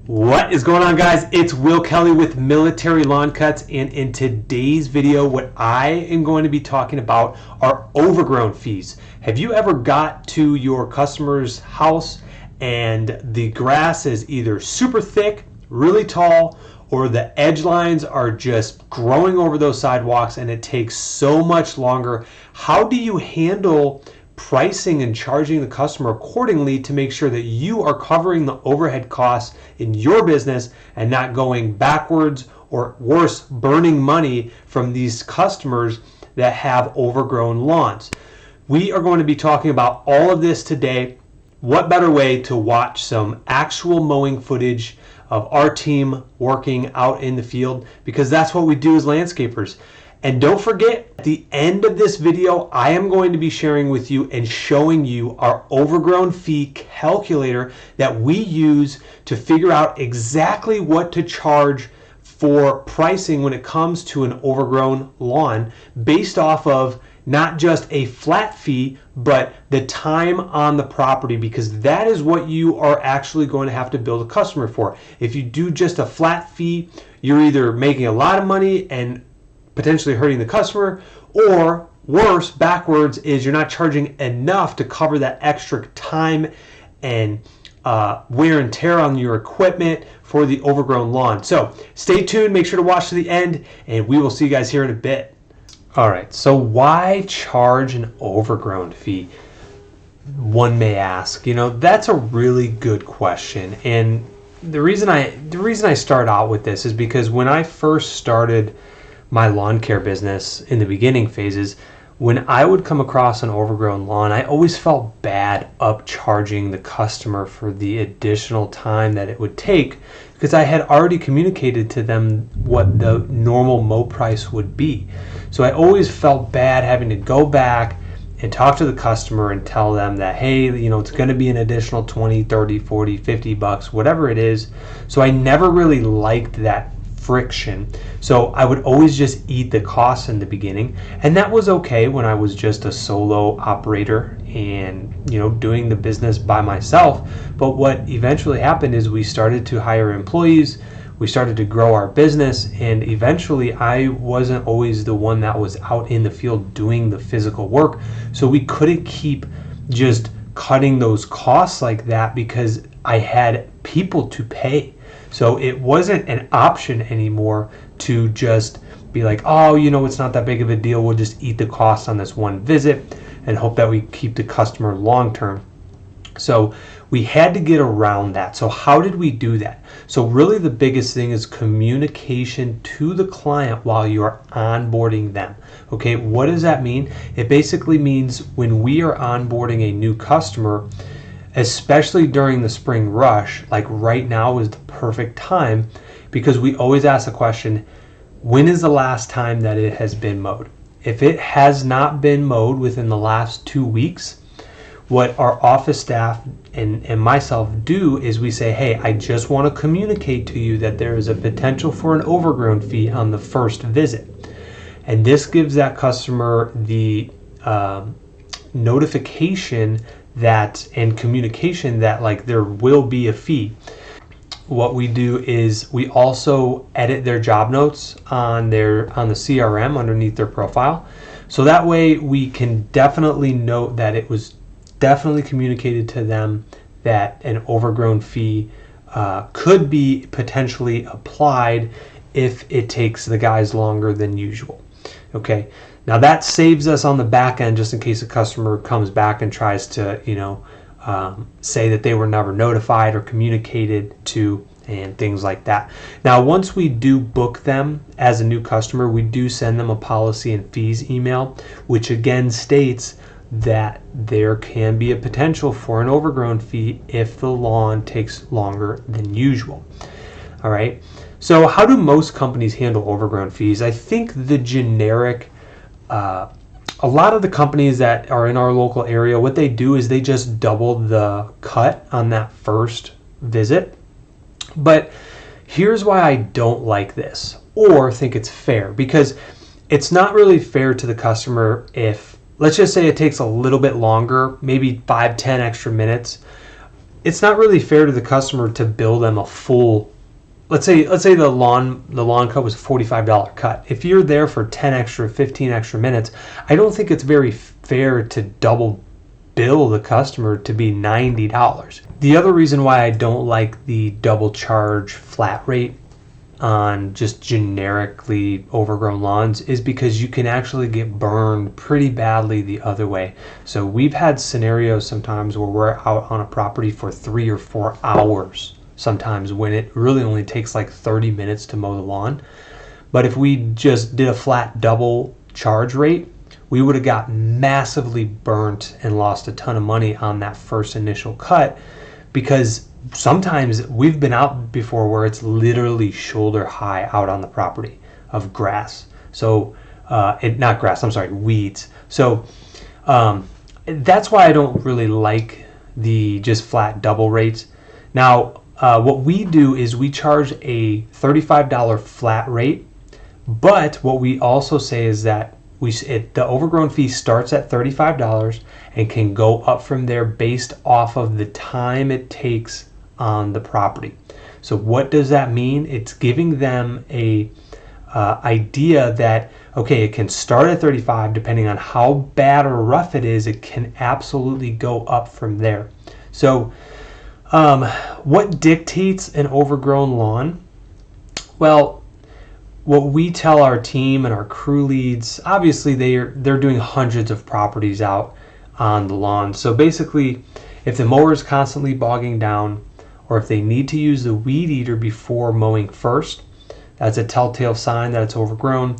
What is going on, guys? It's Will Kelly with Military Lawn Cuts, and in today's video what I am going to be talking about are overgrown fees. Have you ever got to your customer's house and the grass is either super thick, really tall, or the edge lines are just growing over those sidewalks and it takes so much longer? How do you handle pricing and charging the customer accordingly to make sure that you are covering the overhead costs in your business and not going backwards, or worse, burning money from these customers that have overgrown lawns? We are going to be talking about all of this today. What better way to watch some actual mowing footage of our team working out in the field, because that's what we do as landscapers. And don't forget, at the end of this video, I am going to be sharing with you and showing you our overgrown fee calculator that we use to figure out exactly what to charge for pricing when it comes to an overgrown lawn, based off of not just a flat fee, but the time on the property, because that is what you are actually going to have to bill the customer for. If you do just a flat fee, you're either making a lot of money and potentially hurting the customer, or worse, backwards, is you're not charging enough to cover that extra time and wear and tear on your equipment for the overgrown lawn. So stay tuned, make sure to watch to the end, and we will see you guys here in a bit. All right, so why charge an overgrown fee? One may ask. That's a really good question. And the reason I start out with this is because when I first started my lawn care business in the beginning phases, when I would come across an overgrown lawn, I always felt bad upcharging the customer for the additional time that it would take, because I had already communicated to them what the normal mow price would be. So I always felt bad having to go back and talk to the customer and tell them that, hey, it's going to be an additional 20, 30, 40, 50 bucks, whatever it is. So I never really liked that friction. So I would always just eat the costs in the beginning, and that was okay when I was just a solo operator and doing the business by myself. But what eventually happened is we started to hire employees, we started to grow our business, and eventually I wasn't always the one that was out in the field doing the physical work. So we couldn't keep just cutting those costs like that because I had people to pay. So it wasn't an option anymore to just be like, oh, it's not that big of a deal, we'll just eat the cost on this one visit and hope that we keep the customer long term. So we had to get around that. So how did we do that? So really the biggest thing is communication to the client while you're onboarding them. Okay, what does that mean? It basically means when we are onboarding a new customer, especially during the spring rush, like right now is the perfect time, because we always ask the question, when is the last time that it has been mowed? If it has not been mowed within the last 2 weeks, what our office staff and myself do is we say, hey, I just want to communicate to you that there is a potential for an overgrown fee on the first visit. And this gives that customer the notification that and communication that like there will be a fee. What we do is we also edit their job notes on the CRM underneath their profile, so that way we can definitely note that it was definitely communicated to them that an overgrown fee could be potentially applied if it takes the guys longer than usual. Okay, now that saves us on the back end, just in case a customer comes back and tries to say that they were never notified or communicated to, and things like that. Now once we do book them as a new customer, we do send them a policy and fees email, which again states that there can be a potential for an overgrown fee if the lawn takes longer than usual. All right, so how do most companies handle overgrown fees? I think the generic, a lot of the companies that are in our local area, what they do is they just double the cut on that first visit. But here's why I don't like this or think it's fair, because it's not really fair to the customer if, let's just say it takes a little bit longer, maybe 5-10 extra minutes. it's not really fair to the customer to bill them a full, let's say the lawn cut was a $45 cut. If you're there for 10 extra, 15 extra minutes, I don't think it's very fair to double bill the customer to be $90. The other reason why I don't like the double charge flat rate on just generically overgrown lawns is because you can actually get burned pretty badly the other way. So we've had scenarios sometimes where we're out on a property for 3 or 4 hours sometimes, when it really only takes like 30 minutes to mow the lawn. But if we just did a flat double charge rate, we would have got massively burnt and lost a ton of money on that first initial cut, because sometimes we've been out before where it's literally shoulder high out on the property of grass. So not grass, I'm sorry, weeds. So that's why I don't really like the just flat double rates. Now what we do is we charge a $35 flat rate, but what we also say is that the overgrown fee starts at $35 and can go up from there based off of the time it takes on the property. So what does that mean? It's giving them a idea that, okay, it can start at 35 depending on how bad or rough it is. It can absolutely go up from there. So what dictates an overgrown lawn? Well, what we tell our team and our crew leads, obviously they're doing hundreds of properties out on the lawn. So basically, if the mower is constantly bogging down, or if they need to use the weed eater before mowing first, that's a telltale sign that it's overgrown.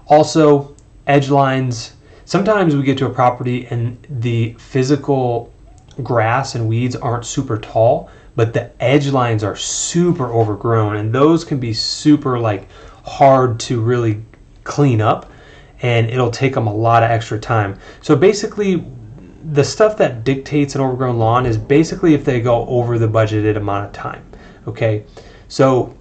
Also, edge lines. Sometimes we get to a property and the physical grass and weeds aren't super tall, but the edge lines are super overgrown, and those can be super hard to really clean up, and it'll take them a lot of extra time. So basically, the stuff that dictates an overgrown lawn is basically if they go over the budgeted amount of time. Okay, so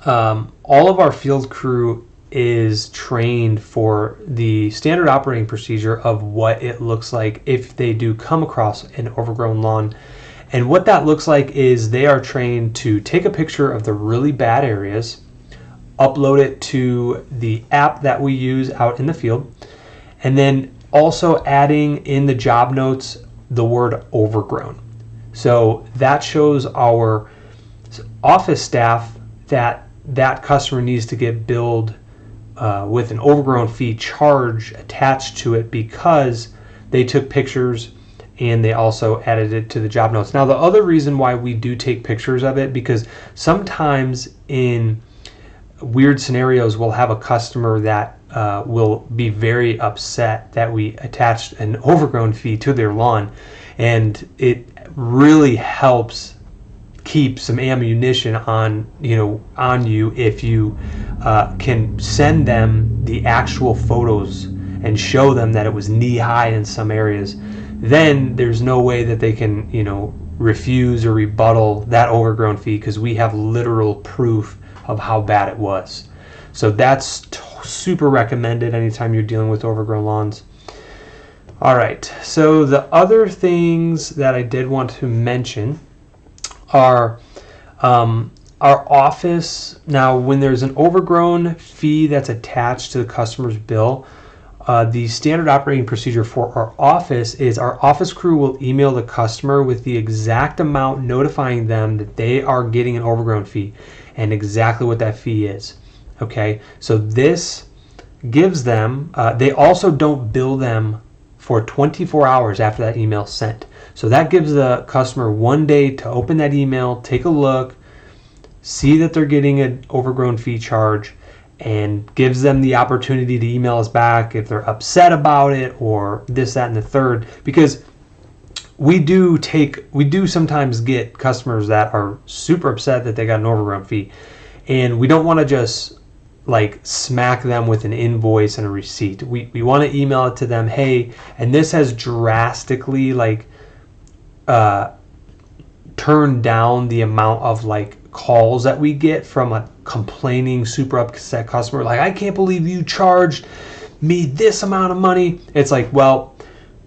all of our field crew is trained for the standard operating procedure of what it looks like if they do come across an overgrown lawn. And what that looks like is they are trained to take a picture of the really bad areas, upload it to the app that we use out in the field, and then also adding in the job notes the word overgrown. So that shows our office staff that that customer needs to get billed with an overgrown fee charge attached to it because they took pictures and they also added it to the job notes. Now, the other reason why we do take pictures of it, because sometimes in weird scenarios we'll have a customer that will be very upset that we attached an overgrown fee to their lawn, and it really helps keep some ammunition on you if you can send them the actual photos and show them that it was knee high in some areas. Then there's no way that they can refuse or rebuttal that overgrown fee, because we have literal proof of how bad it was. So that's super recommended anytime you're dealing with overgrown lawns. All right, so the other things that I did want to mention are our office. Now, when there's an overgrown fee that's attached to the customer's bill, the standard operating procedure for our office is our office crew will email the customer with the exact amount, notifying them that they are getting an overgrown fee and exactly what that fee is. Okay, so this gives them, they also don't bill them for 24 hours after that email is sent. So that gives the customer 1 day to open that email, take a look, see that they're getting an overgrown fee charge, and gives them the opportunity to email us back if they're upset about it or this, that, and the third. Because we do sometimes get customers that are super upset that they got an overgrown fee, and we don't want to just smack them with an invoice and a receipt. We want to email it to them, hey, and this has drastically turned down the amount of calls that we get from a complaining, super upset customer, I can't believe you charged me this amount of money. It's well,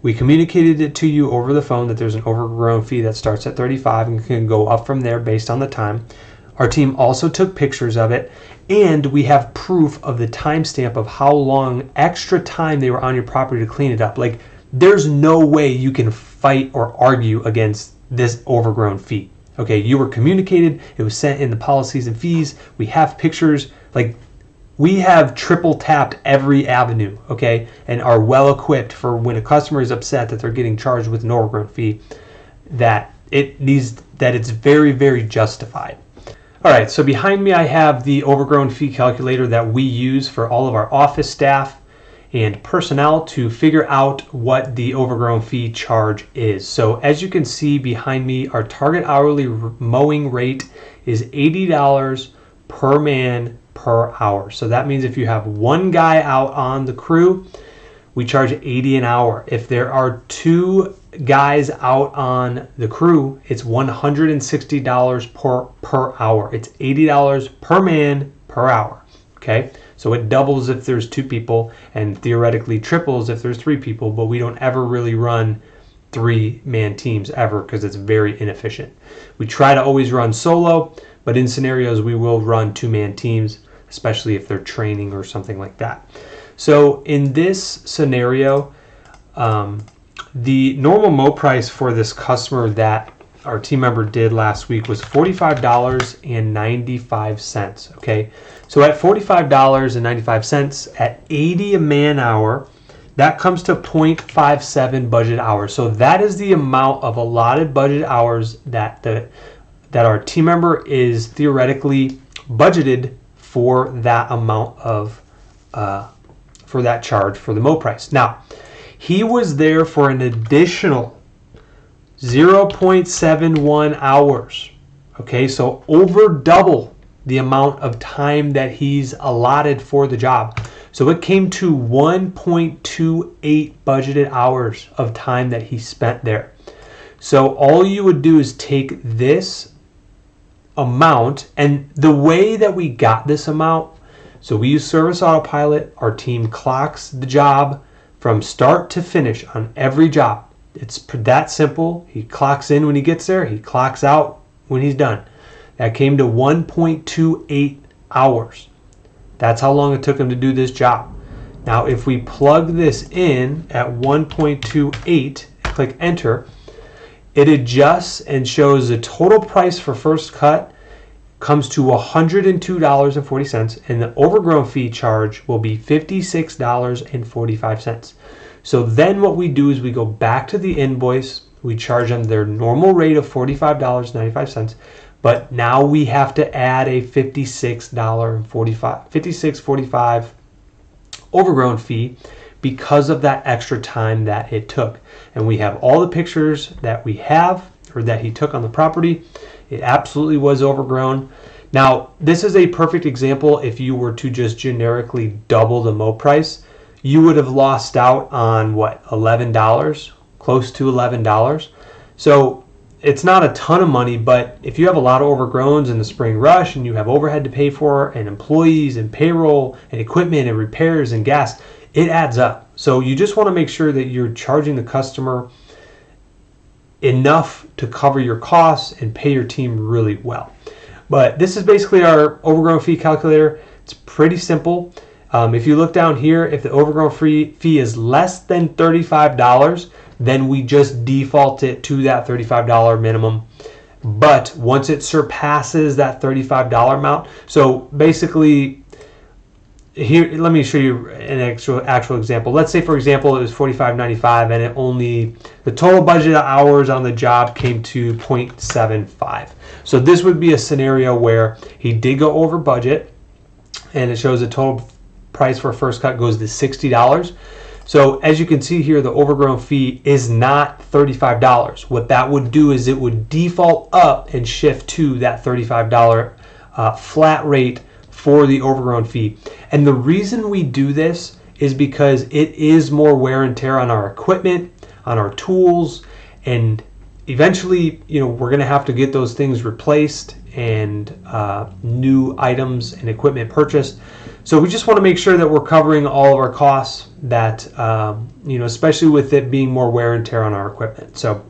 We communicated it to you over the phone that there's an overgrown fee that starts at $35 and can go up from there based on the time. Our team also took pictures of it, and we have proof of the timestamp of how long extra time they were on your property to clean it up. Like, there's no way you can fight or argue against this overgrown fee. Okay, you were communicated, it was sent in the policies and fees, we have pictures, like, we have triple tapped every avenue, okay, and are well equipped for when a customer is upset that they're getting charged with an overgrown fee, that it's very, very justified. All right, so behind me I have the Overground Fee Calculator that we use for all of our office staff and personnel to figure out what the overgrown fee charge is. So as you can see behind me, our target hourly mowing rate is $80 per man per hour. So that means if you have one guy out on the crew, we charge $80 an hour. If there are two guys out on the crew, it's $160 per hour. It's $80 per man per hour. Okay, so it doubles if there's two people and theoretically triples if there's three people, but we don't ever really run 3-man teams ever because it's very inefficient. We try to always run solo, but in scenarios we will run 2-man teams, especially if they're training or something like that. So in this scenario, the normal mow price for this customer that our team member did last week was $45.95. Okay, so at $45.95 at 80 a man hour, that comes to 0.57 budget hours. So that is the amount of allotted budget hours that our team member is theoretically budgeted for that amount of for that charge for the mow price. Now, he was there for an additional 0.71 hours. Okay, so over double the amount of time that he's allotted for the job. So it came to 1.28 budgeted hours of time that he spent there. So all you would do is take this amount, and the way that we got this amount, so we use Service Autopilot. Our team clocks the job from start to finish on every job. It's that simple. He clocks in when he gets there. He clocks out when he's done. That came to 1.28 hours. That's how long it took him to do this job. Now, if we plug this in at 1.28, click enter, it adjusts and shows the total price for first cut comes to $102.40, and the overgrown fee charge will be $56.45. So then what we do is we go back to the invoice, we charge them their normal rate of $45.95, but now we have to add a $56.45 overgrown fee because of that extra time that it took. And we have all the pictures that we have, or that he took on the property. It absolutely was overgrown. Now, this is a perfect example. If you were to just generically double the mow price, you would have lost out on what, $11, close to $11. So it's not a ton of money, but if you have a lot of overgrowns in the spring rush and you have overhead to pay for and employees and payroll and equipment and repairs and gas, it adds up. So you just want to make sure that you're charging the customer enough to cover your costs and pay your team really well. But this is basically our overgrown fee calculator. It's pretty simple. If you look down here, if the overgrown fee is less than $35, then we just default it to that $35 minimum. But once it surpasses that $35 amount, so basically, here, let me show you an actual example. Let's say, for example, it was $45.95 and the total budget hours on the job came to 0.75. So this would be a scenario where he did go over budget, and it shows the total price for first cut goes to $60. So as you can see here, the overgrown fee is not $35. What that would do is it would default up and shift to that $35 flat rate for the overgrown fee. And the reason we do this is because it is more wear and tear on our equipment, on our tools, and eventually, we're going to have to get those things replaced and new items and equipment purchased. So we just want to make sure that we're covering all of our costs, that especially with it being more wear and tear on our equipment. So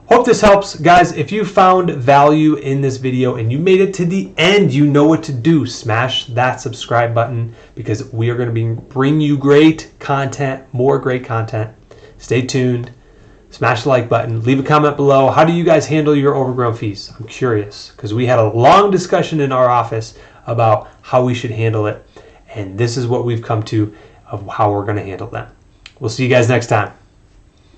hope this helps, guys. If you found value in this video and you made it to the end, you know what to do. Smash that subscribe button, because we are going to bring you great content, more great content. Stay tuned. Smash the like button. Leave a comment below. How do you guys handle your overgrown fees? I'm curious, because we had a long discussion in our office about how we should handle it, and this is what we've come to of how we're going to handle that. We'll see you guys next time.